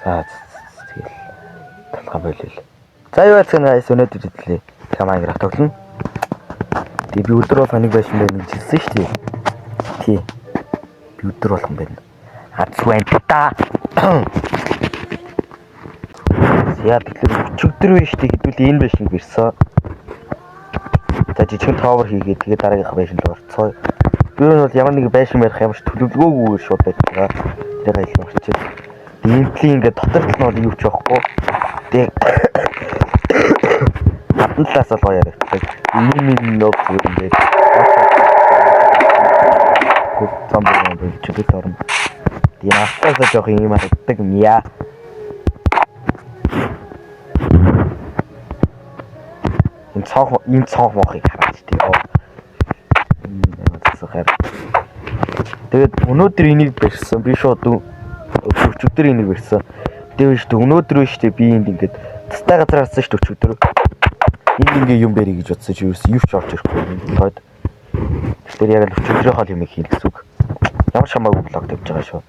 За тэгэл талхан болил. За юу яцхан гайс өнөөдөр идлээ. Камайграх тоглоно. Тэгээ би өдөр бол хоног байшин байна гэж хэлсэн шүү дээ. Тий. Би өдөр болгон байна. Хацвэн та. Яа тэгэхээр өчигдөр биш дээ хэдүүл энэ байшин гэрсэн. За жижигэн тоовор хийгээд тэгээ дараагийнх байшин руу орцгоё. Би нь бол ямар нэг байшин барих ямар ч төлөвлөгөөгүй шууд байдаг. Тэр айлын орчид. Димплийн ингээд дотор тал нь бол юу ч байхгүй. Тэгээ хатан талаас бол гоё яригддаг. Ийм нөп зүгээр зомбон чөлөөт орно. Тийм автаасаа жоох юм харагддаг мя. Энэ цонх мохыг хараад тийм. Тэгээд өнөөдөр энийг барьсан. Би шууд өчигдөр энийг барьсан. Тэгээд шүү дээ өнөөдөр биш дээ би энд ингээд тастай газар харсан шүү дээ өчигдөр. Энд ингээ юм барья гэж бодсон чи юу ч орж ирэхгүй. Тоод тэр яг л өчигдрийн хоол юм хийн гэсэн үг. Ямар шамаагүй блог тавьж байгаа шууд.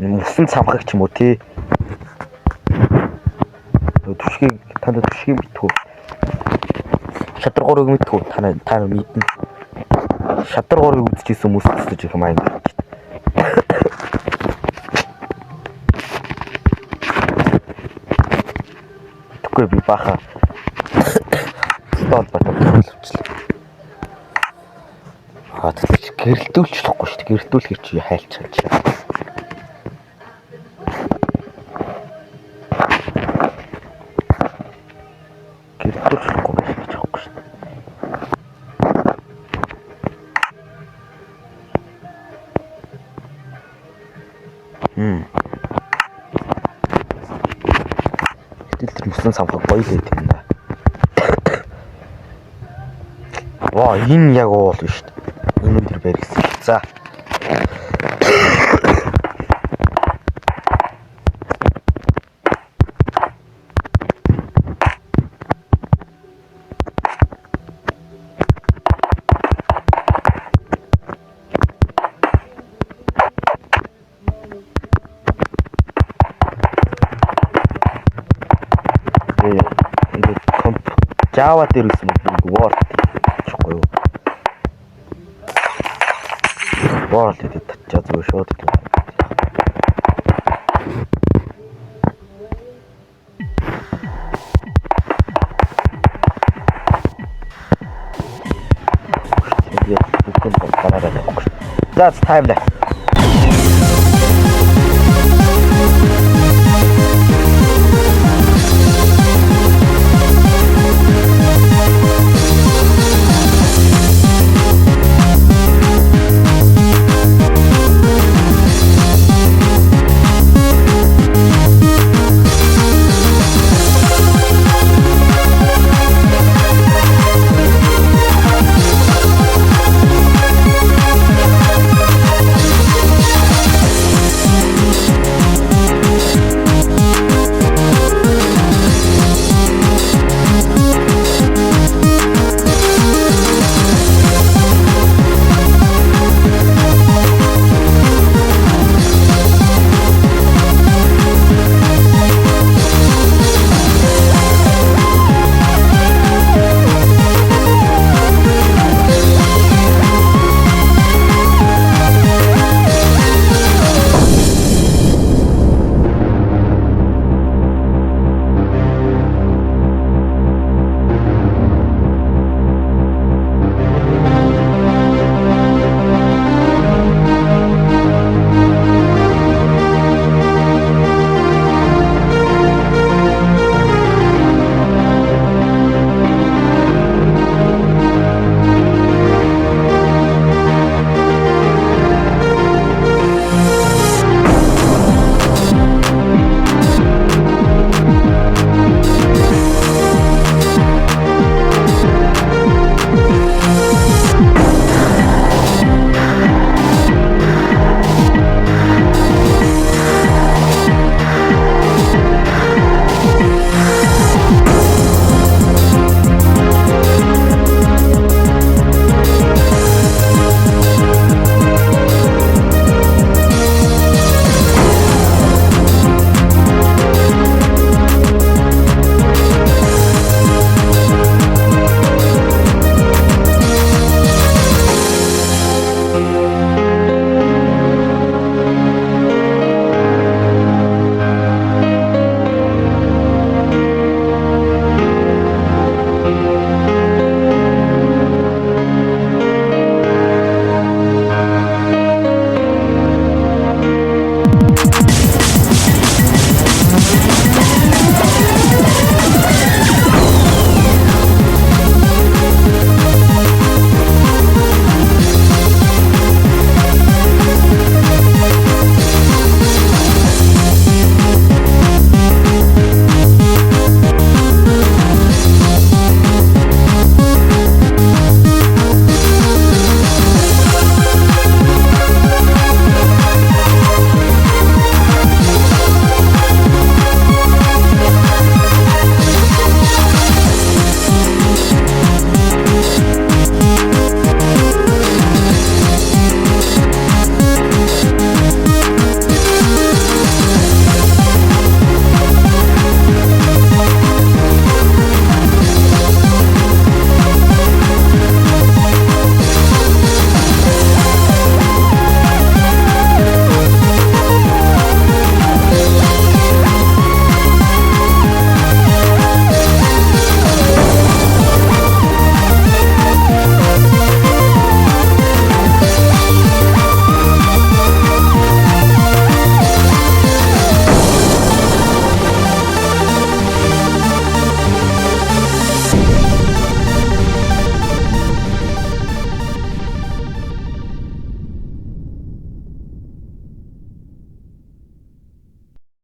Мөсөн цамхаг ч юм уу тий. Түшгийг танд түшгийг мэдтгүү. Шадар гурыг мэдтгүү. Та мэднэ. Шадар гурыг үзчихсэн хүмүүс төсөж их маань. Тэгэхгүй би баха. Стол батал төлөвчлээ. Тэгэж гэрэлтүүлчихлэхгүй шүү дээ. Гэрэлтүүлэхэр чи хайлч хайлчлаа. Гэрэлтүүлэхгүй байх гэж байхгүй шүү дээ. Тэр мөсөн самхаг гоё л байт юм да. Ваа, энэ яг уул биш шүү дээ. Энэ өндөр барьсан. За. Java дээр үсэн нэг Word гэхгүй юу? Word гэдэг татчаа зүгээр шууд л. Тэгээд бүгд бараараа явах. That's time.